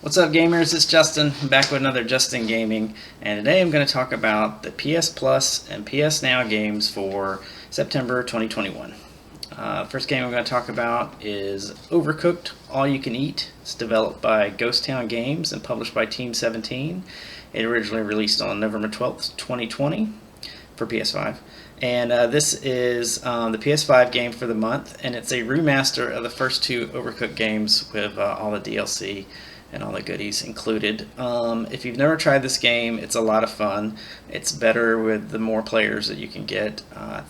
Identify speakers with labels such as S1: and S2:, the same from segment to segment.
S1: What's up, gamers? It's Justin, back with another Justin Gaming, and today I'm going to talk about the PS Plus and PS Now games for September 2021. First game I'm going to talk about is Overcooked All You Can Eat. It's developed by Ghost Town Games and published by Team 17. It originally released on November 12th, 2020 for PS5. And this is the PS5 game for the month, and it's a remaster of the first two Overcooked games with all the DLC and all the goodies included. If you've never tried this game, it's a lot of fun. It's better with the more players that you can get. I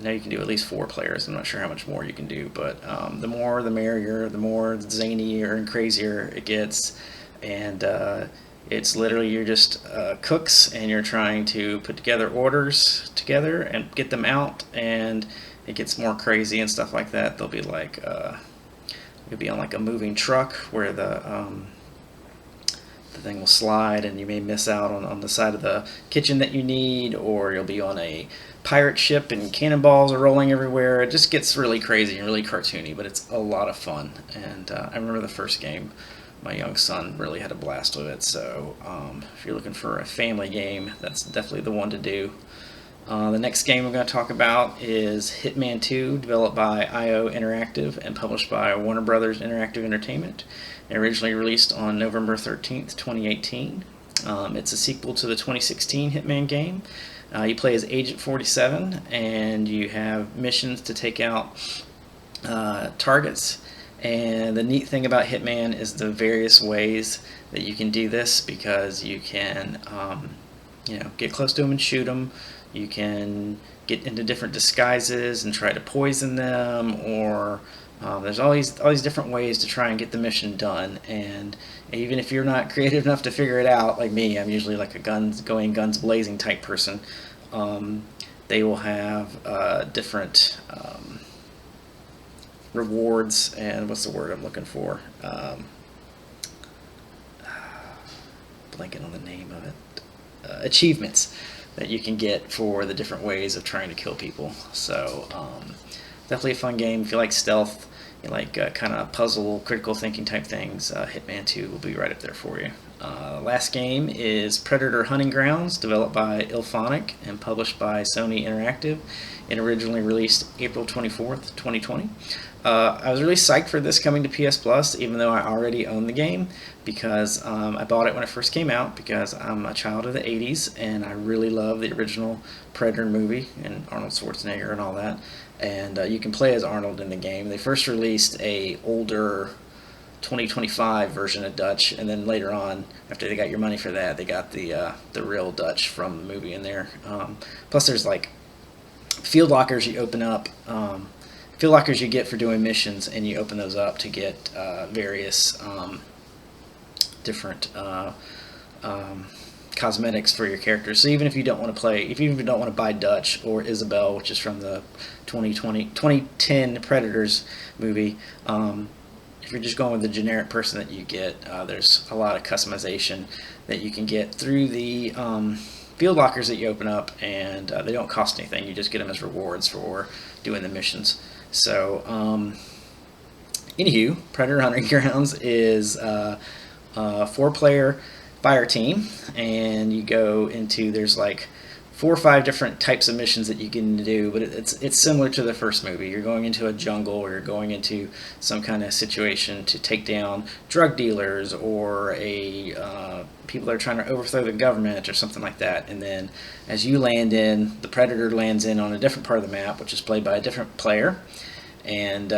S1: know you can do at least 4 players. I'm not sure how much more you can do, but the more the merrier, the more zanier and crazier it gets. And it's literally, you're just cooks, and you're trying to put together orders together and get them out, and it gets more crazy and stuff like that. They'll be like you'll be on like a moving truck where the thing will slide, and you may miss out on the side of the kitchen that you need, or you'll be on a pirate ship and cannonballs are rolling everywhere. It just gets really crazy and really cartoony, but it's a lot of fun. And I remember the first game, my young son really had a blast with it, so if you're looking for a family game, that's definitely the one to do. The next game we're going to talk about is Hitman 2, developed by IO Interactive and published by Warner Brothers Interactive Entertainment. It originally released on November 13th, 2018. It's a sequel to the 2016 Hitman game. You play as Agent 47, and you have missions to take out targets. And the neat thing about Hitman is the various ways that you can do this, because you can get close to them and shoot them. You can get into different disguises and try to poison them, or there's all these different ways to try and get the mission done. And even if you're not creative enough to figure it out, like me, I'm usually like a guns blazing type person. They will have different rewards, and what's the word I'm looking for? Blanking on the name of it. Achievements that you can get for the different ways of trying to kill people. So definitely a fun game. If you like stealth, you like kind of puzzle, critical thinking type things, Hitman 2 will be right up there for you. Last game is Predator Hunting Grounds, developed by Ilphonic and published by Sony Interactive. It originally released April 24th, 2020. I was really psyched for this coming to PS Plus, even though I already own the game, because I bought it when it first came out, because I'm a child of the 80s, and I really love the original Predator movie, and Arnold Schwarzenegger and all that. And you can play as Arnold in the game. They first released a older 2025 version of Dutch, and then later on, after they got your money for that, they got the real Dutch from the movie in there. Plus there's like field lockers you open up, field lockers you get for doing missions, and you open those up to get various different cosmetics for your characters. So even if you don't want to play, if you even don't want to buy Dutch or Isabel, which is from the 2010 Predators movie, if you're just going with the generic person that you get, there's a lot of customization that you can get through the field lockers that you open up, and they don't cost anything. You just get them as rewards for doing the missions. So anywho, Predator Hunting Grounds is a 4-player fire team, and you go into, there's like 4 or 5 different types of missions that you can do, but it's similar to the first movie. You're going into a jungle, or you're going into some kind of situation to take down drug dealers, or people that are trying to overthrow the government, or something like that. And then as you land in, the Predator lands in on a different part of the map, which is played by a different player, and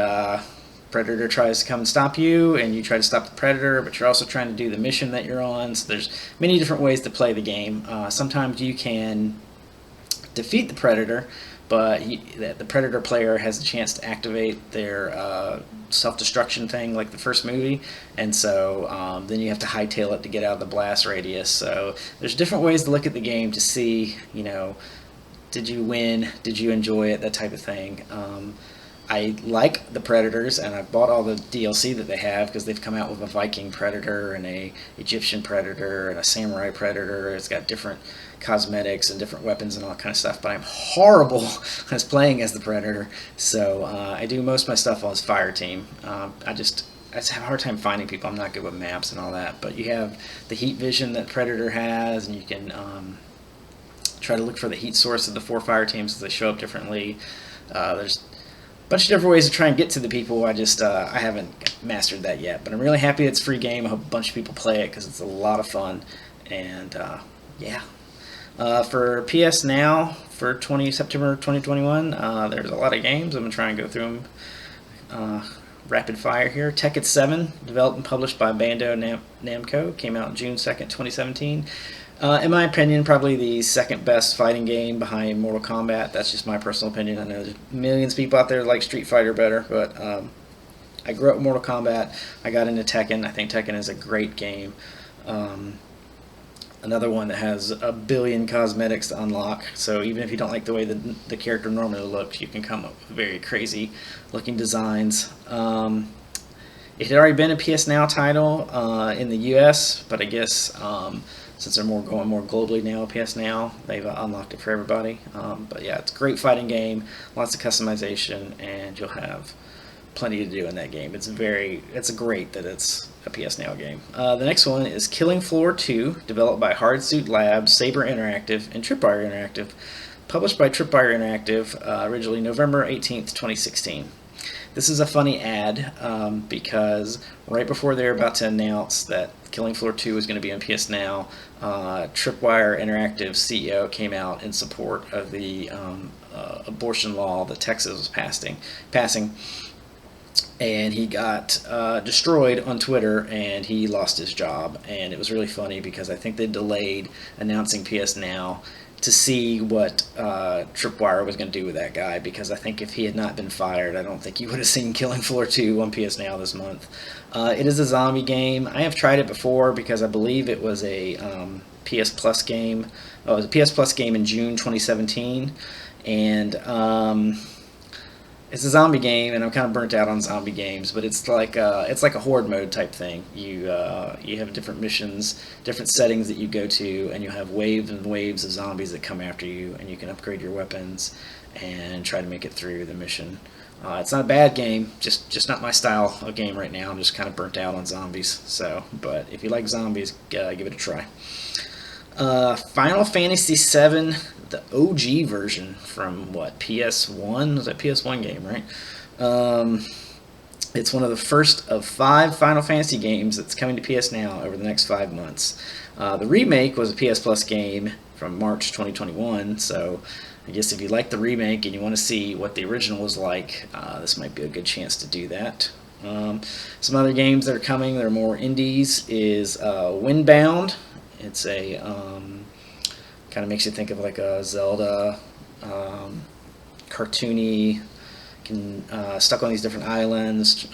S1: Predator tries to come and stop you, and you try to stop the Predator, but you're also trying to do the mission that you're on. So there's many different ways to play the game. Sometimes you can defeat the Predator, but the Predator player has the chance to activate their self-destruction thing like the first movie, and so then you have to hightail it to get out of the blast radius. So there's different ways to look at the game to see, did you win, did you enjoy it, that type of thing. I like the Predators, and I've bought all the DLC that they have, because they've come out with a Viking Predator and a Egyptian Predator and a Samurai Predator. It's got different cosmetics and different weapons and all that kind of stuff, but I'm horrible as playing as the Predator, so I do most of my stuff as fire team. have a hard time finding people. I'm not good with maps and all that. But you have the heat vision that Predator has, and you can try to look for the heat source of the 4 fire teams as they show up differently. There's a bunch of different ways to try and get to the people. I haven't mastered that yet. But I'm really happy it's a free game. I hope a bunch of people play it because it's a lot of fun. And yeah. For PS Now for September 2021, there's a lot of games. I'm going to try and go through them rapid fire here. Tekken 7, developed and published by Bandai Namco, came out June 2nd, 2017. In my opinion, probably the second best fighting game behind Mortal Kombat. That's just my personal opinion. I know there's millions of people out there that like Street Fighter better, but I grew up with Mortal Kombat. I got into Tekken. I think Tekken is a great game. Another one that has a billion cosmetics to unlock, so even if you don't like the way the character normally looks, you can come up with very crazy looking designs. It had already been a PS Now title in the US, but I guess since they're going more globally now, PS Now, they've unlocked it for everybody. But yeah, it's a great fighting game, lots of customization, and you'll have plenty to do in that game. It's great that it's a PS Now game. The next one is Killing Floor 2, developed by Hardsuit Labs, Saber Interactive, and Tripwire Interactive, published by Tripwire Interactive, originally November 18th, 2016. This is a funny ad because right before they're about to announce that Killing Floor 2 is going to be on PS Now, Tripwire Interactive CEO came out in support of the abortion law that Texas was passing. And he got destroyed on Twitter, and he lost his job. And it was really funny because I think they delayed announcing PS Now to see what Tripwire was going to do with that guy, because I think if he had not been fired, I don't think you would have seen Killing Floor 2 on PS Now this month. It is a zombie game. I have tried it before because I believe it was a PSPlus game. Oh, it was a PSPlus game in June 2017, and it's a zombie game, and I'm kind of burnt out on zombie games, but it's like a horde mode type thing. You have different missions, different settings that you go to, and you'll have waves and waves of zombies that come after you, and you can upgrade your weapons and try to make it through the mission. It's not a bad game, just not my style of game right now. I'm just kind of burnt out on zombies. So, but if you like zombies, give it a try. Final Fantasy VII, the OG version from what, PS1? Was that PS1 game, right? It's one of the first of 5 Final Fantasy games that's coming to PS Now over the next 5 months. The remake was a PS Plus game from March 2021, so I guess if you like the remake and you want to see what the original was like, this might be a good chance to do that. Some other games that are coming that are more indies is Windbound. It's a kind of makes you think of like a Zelda, cartoony. Stuck on these different islands,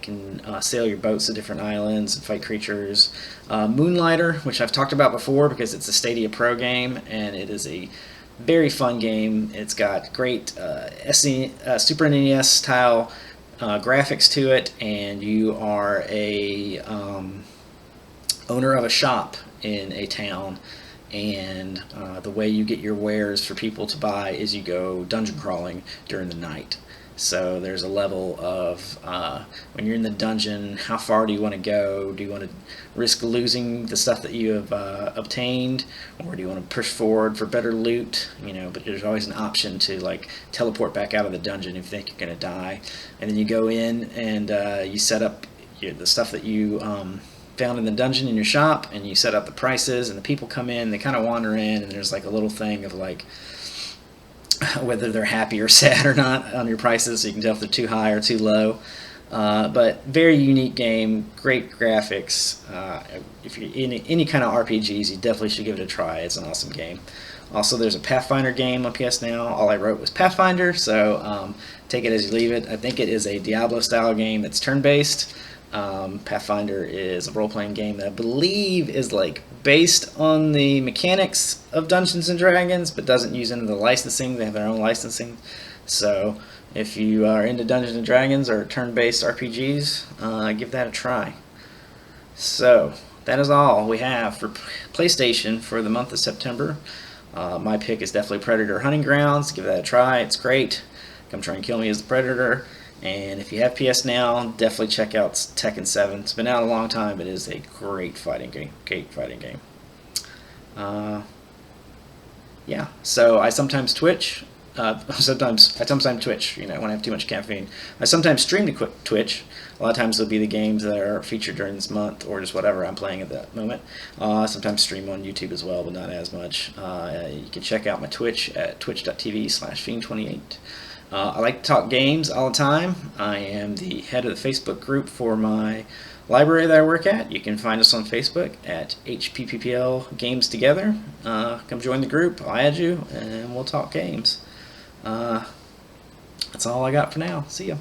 S1: can sail your boats to different islands and fight creatures. Moonlighter, which I've talked about before because it's a Stadia Pro game, and it is a very fun game. It's got great Super NES style graphics to it, and you are a owner of a shop in a town, and the way you get your wares for people to buy is you go dungeon crawling during the night. So there's a level of when you're in the dungeon, how far do you want to go? Do you want to risk losing the stuff that you have obtained, or do you want to push forward for better loot? But there's always an option to like teleport back out of the dungeon if you think you're going to die. And then you go in and you set up the stuff that you found in the dungeon in your shop, and you set up the prices, and the people come in, they kind of wander in, and there's like a little thing of like whether they're happy or sad or not on your prices, so you can tell if they're too high or too low. But very unique game, great graphics. If you're in any kind of RPGs, you definitely should give it a try. It's an awesome game. Also, there's a Pathfinder game on PS Now. All I wrote was Pathfinder, so take it as you leave it. I think it is a Diablo-style game that's turn-based. Pathfinder is a role-playing game that I believe is like based on the mechanics of Dungeons and Dragons, but doesn't use any of the licensing. They have their own licensing. So if you are into Dungeons and Dragons or turn-based RPGs, give that a try. So that is all we have for PlayStation for the month of September. My pick is definitely Predator Hunting Grounds. Give that a try. It's great. Come try and kill me as the Predator. And if you have PS Now, definitely check out Tekken 7. It's been out a long time, but it is a great fighting game. Yeah, so I sometimes Twitch. Sometimes Twitch. When I have too much caffeine, I sometimes stream to Twitch. A lot of times it'll be the games that are featured during this month, or just whatever I'm playing at that moment. Sometimes stream on YouTube as well, but not as much. You can check out my Twitch at twitch.tv/fiend28. I like to talk games all the time. I am the head of the Facebook group for my library that I work at. You can find us on Facebook at HPPPL Games Together. Come join the group. I'll add you, and we'll talk games. That's all I got for now. See ya.